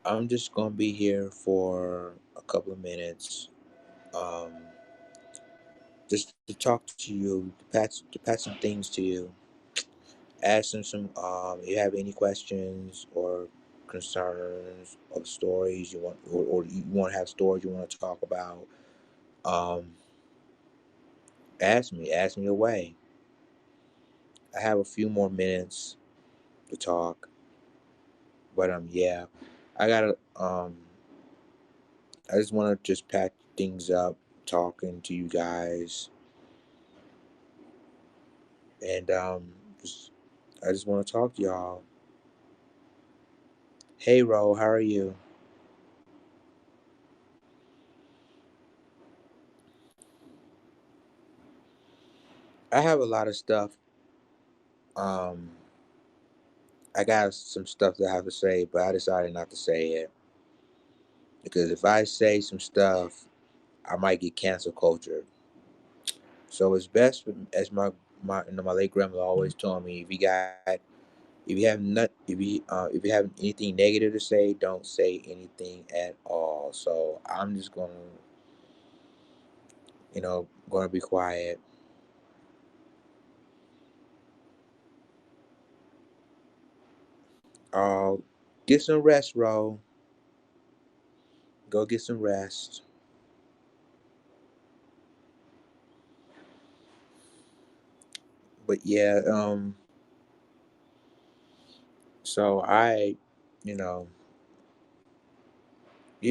I'm just gonna be here for a couple of minutes, um, just to talk to you, to pat some things to you, ask some. If you have any questions or concerns or stories you want, or you want to have stories you want to talk about, um, ask me away. I have a few more minutes to talk, but yeah, I gotta I just want to just pack things up, talking to you guys, and just, I just want to talk to y'all. Hey, Ro, how are you? I have a lot of stuff. Um, I got some stuff that I have to say, but I decided not to say it because if I say some stuff, I might get cancel culture. So it's best, as my late grandmother always told me, if you have not if you have anything negative to say, don't say anything at all. So I'm just gonna be quiet. Uh, get some rest, Ro. Go get some rest. But yeah, so you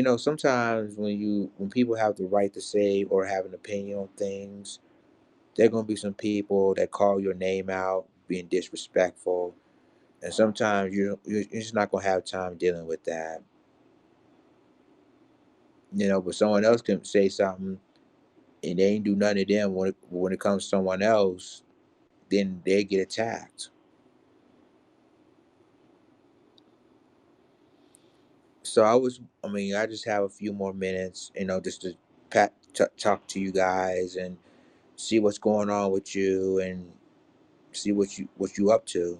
know, sometimes when people have the right to say or have an opinion on things, there are gonna be some people that call your name out, being disrespectful, and sometimes you're just not gonna have time dealing with that. But someone else can say something and they ain't do nothing to them when it comes to someone else, then they get attacked. So I just have a few more minutes, just to talk to you guys and see what's going on with you and see what you up to.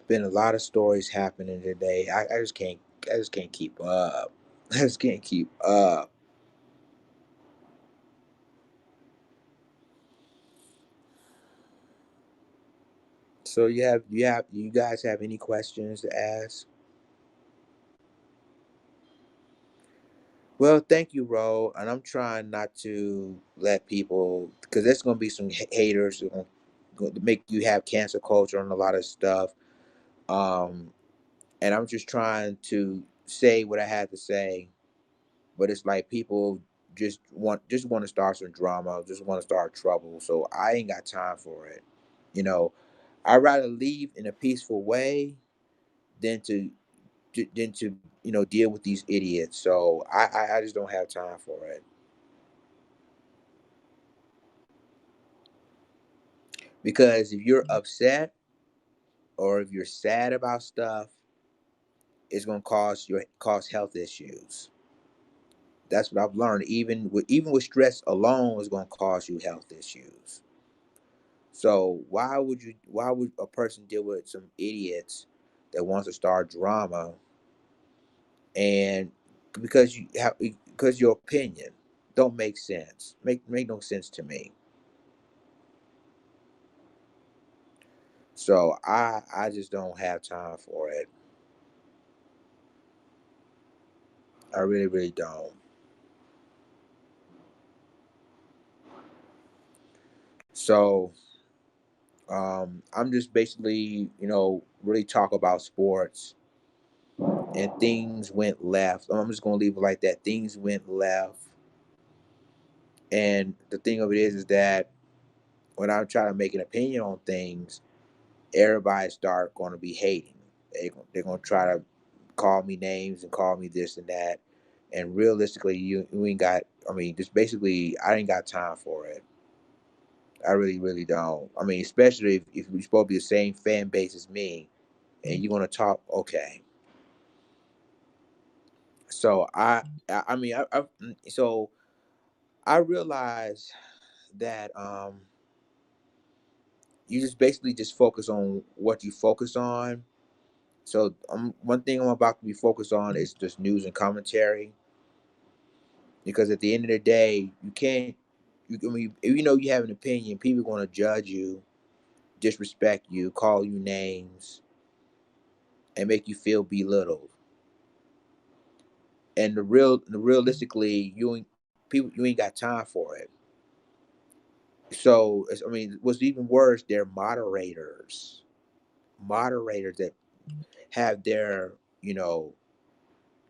Been a lot of stories happening today. I just can't keep up. I just can't keep up. So you guys have any questions to ask? Well, thank you, Ro. And I'm trying not to let people, because there's going to be some haters that going to make you have cancer culture and a lot of stuff. Um, and I'm just trying to say what I had to say, but it's like people just want to start some drama, just want to start trouble. So I ain't got time for it. You know, I'd rather leave in a peaceful way than to deal with these idiots. So I just don't have time for it. Because if you're upset or if you're sad about stuff, it's gonna cause health issues. That's what I've learned. Even with stress alone is gonna cause you health issues. So why would a person deal with some idiots that wants to start drama, and because your opinion don't make sense. Make no sense to me. So I just don't have time for it. I really, really don't. So I'm just basically, really talk about sports and things went left. I'm just gonna leave it like that. Things went left, and the thing of it is that when I'm trying to make an opinion on things, everybody start going to be hating. They're gonna try to call me names and call me this and that. And realistically, you ain't got. I mean, just basically, I ain't got time for it. I really, really don't. I mean, especially if we're supposed to be the same fan base as me, and you're gonna talk, okay. So I mean, so I realized that you just basically just focus on what you focus on. So one thing I'm about to be focused on is just news and commentary, because at the end of the day, you can't. I mean, if you know you have an opinion, people are going to judge you, disrespect you, call you names, and make you feel belittled. And realistically, you ain't got time for it. So I mean, what's even worse, they're moderators that have their,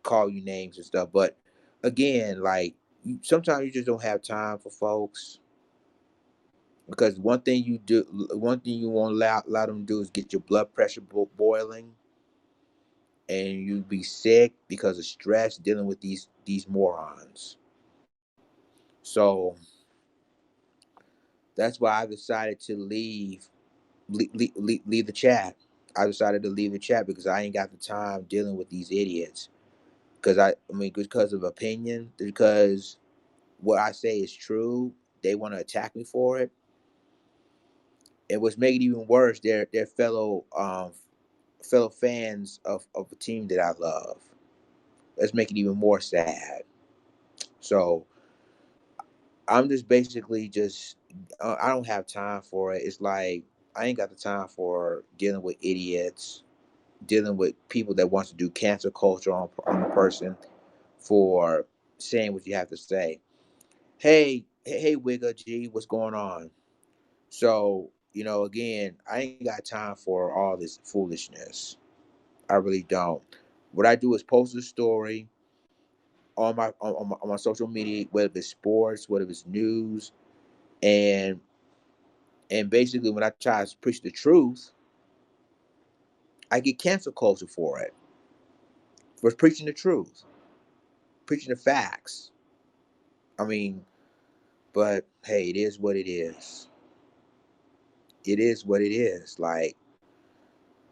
call you names and stuff. But again, like, sometimes you just don't have time for folks, because one thing you won't allow them to do is get your blood pressure boiling, and you be sick because of stress dealing with these morons. So that's why I decided to leave the chat. I decided to leave the chat because I ain't got the time dealing with these idiots. Because I mean, because of opinion, because what I say is true, they want to attack me for it. And what's making it even worse, they're fellow fans of a team that I love. That's making it even more sad. So I'm just basically just I don't have time for it. It's like I ain't got the time for dealing with idiots, dealing with people that wants to do cancel culture on a person for saying what you have to say. Hey, Wigga G, what's going on? So, again, I ain't got time for all this foolishness. I really don't. What I do is post a story on my social media, whether it's sports, whether it's news, and basically when I try to preach the truth, I get cancel culture for preaching the truth, preaching the facts. I mean, but hey, it is what it is. It is what it is. Like,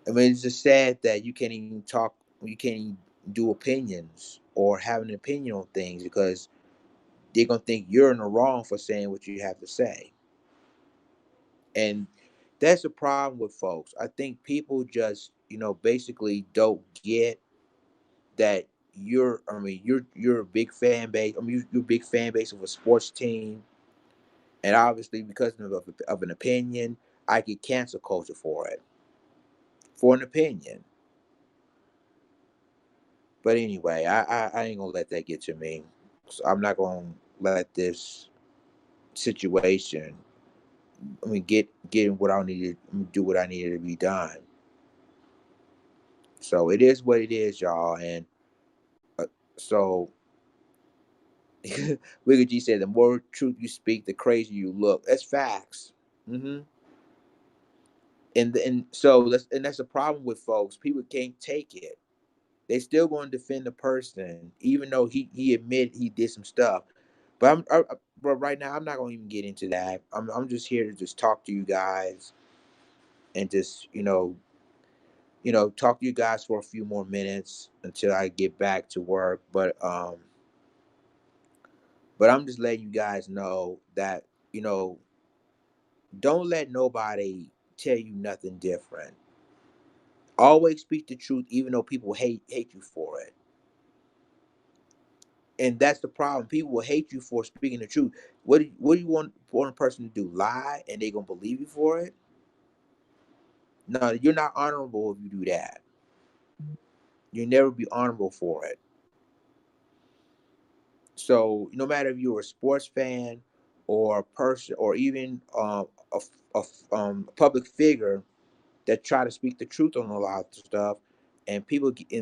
I mean, it's just sad that you can't even do opinions or have an opinion on things, because they're gonna think you're in the wrong for saying what you have to say. And that's the problem with folks. I think people just, basically don't get that you're a big fan base. I mean, you're a big fan base of a sports team, and obviously because of an opinion, I get cancel culture for an opinion. But anyway, I ain't gonna let that get to me. So I'm not gonna let this situation. I mean, getting what I needed, do what I needed to be done. So it is what it is, y'all. And uh, so Wiggy G said, "The more truth you speak, the crazier you look." That's facts. hmm and that's the problem with folks. People can't take it. They still going to defend the person, even though he admit he did some stuff. But right now I'm not going to even get into that. I'm just here to just talk to you guys, and just talk to you guys for a few more minutes until I get back to work. But I'm just letting you guys know that you know don't let nobody tell you nothing different. Always speak the truth, even though people hate you for it. And that's the problem. People will hate you for speaking the truth. What do you want a person to do? Lie and they gonna believe you for it? No, you're not honorable if you do that. You'll never be honorable for it. So no matter if you're a sports fan or a person, or even a public figure that try to speak the truth on a lot of stuff, and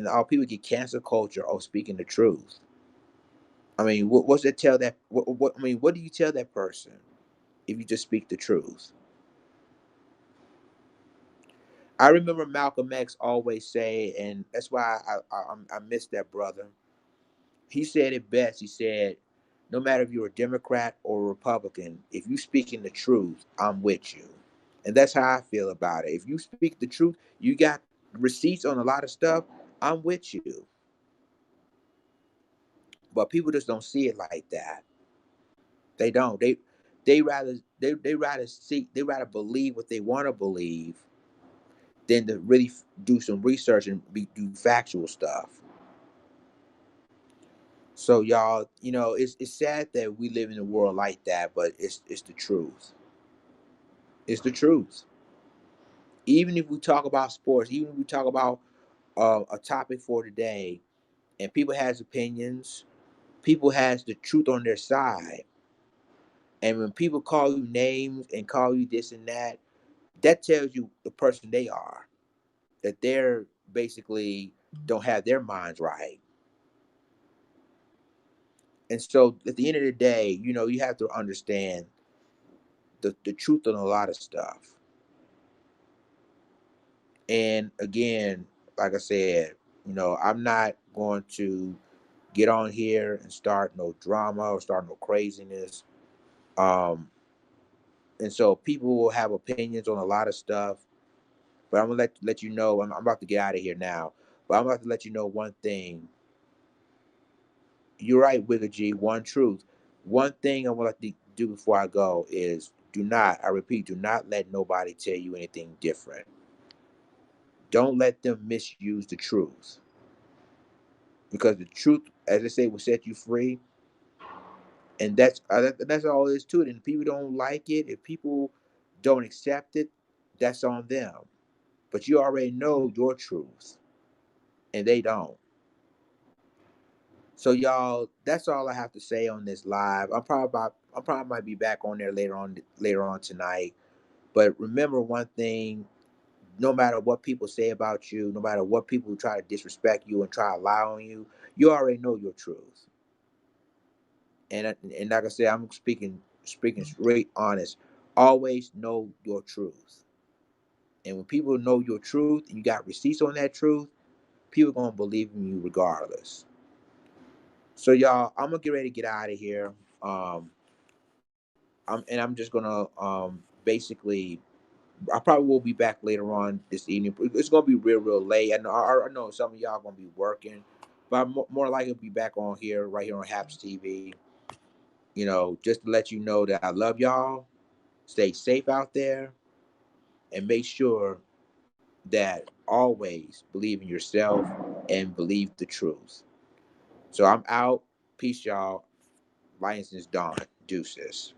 all people get cancel culture of speaking the truth. I mean, what's that tell that? I mean, what do you tell that person if you just speak the truth? I remember Malcolm X always say, and that's why I miss that brother. He said it best. He said, "No matter if you're a Democrat or a Republican, if you speaking the truth, I'm with you." And that's how I feel about it. If you speak the truth, you got receipts on a lot of stuff, I'm with you. But people just don't see it like that. They don't. They rather believe what they want to believe than to really do some research and do factual stuff. So y'all, it's sad that we live in a world like that, but it's the truth. It's the truth. Even if we talk about sports, even if we talk about a topic for today, and people has opinions, people has the truth on their side. And when people call you names and call you this and that, that tells you the person they are. That they're basically don't have their minds right. And so at the end of the day, you have to understand the truth on a lot of stuff. And again, like I said, I'm not going to get on here and start no drama or start no craziness. Um, and so people will have opinions on a lot of stuff. But I'm gonna let you know. I'm about to get out of here now. But I'm about to let you know one thing. You're right, Wigga G. One truth. One thing I want to do before I go is do not. I repeat, do not let nobody tell you anything different. Don't let them misuse the truth, because the truth, as I say, will set you free. And that's all there is to it. And if people don't like it, if people don't accept it, that's on them. But you already know your truth, and they don't. So y'all, that's all I have to say on this live. I probably might be back on there later on tonight. But remember one thing: no matter what people say about you, no matter what people try to disrespect you and try to lie on you, you already know your truth. And like I said, I'm speaking straight honest. Always know your truth. And when people know your truth and you got receipts on that truth, people gonna believe in you regardless. So y'all, I'm gonna get ready to get out of here. Um, I'm just gonna basically I probably will be back later on this evening. It's gonna be real late. I know some of y'all gonna be working, but I'm more likely to be back on here right here on Haps TV. Just to let you know that I love y'all. Stay safe out there, and make sure that always believe in yourself and believe the truth. So I'm out. Peace, y'all. Lions is Dawn. Deuces.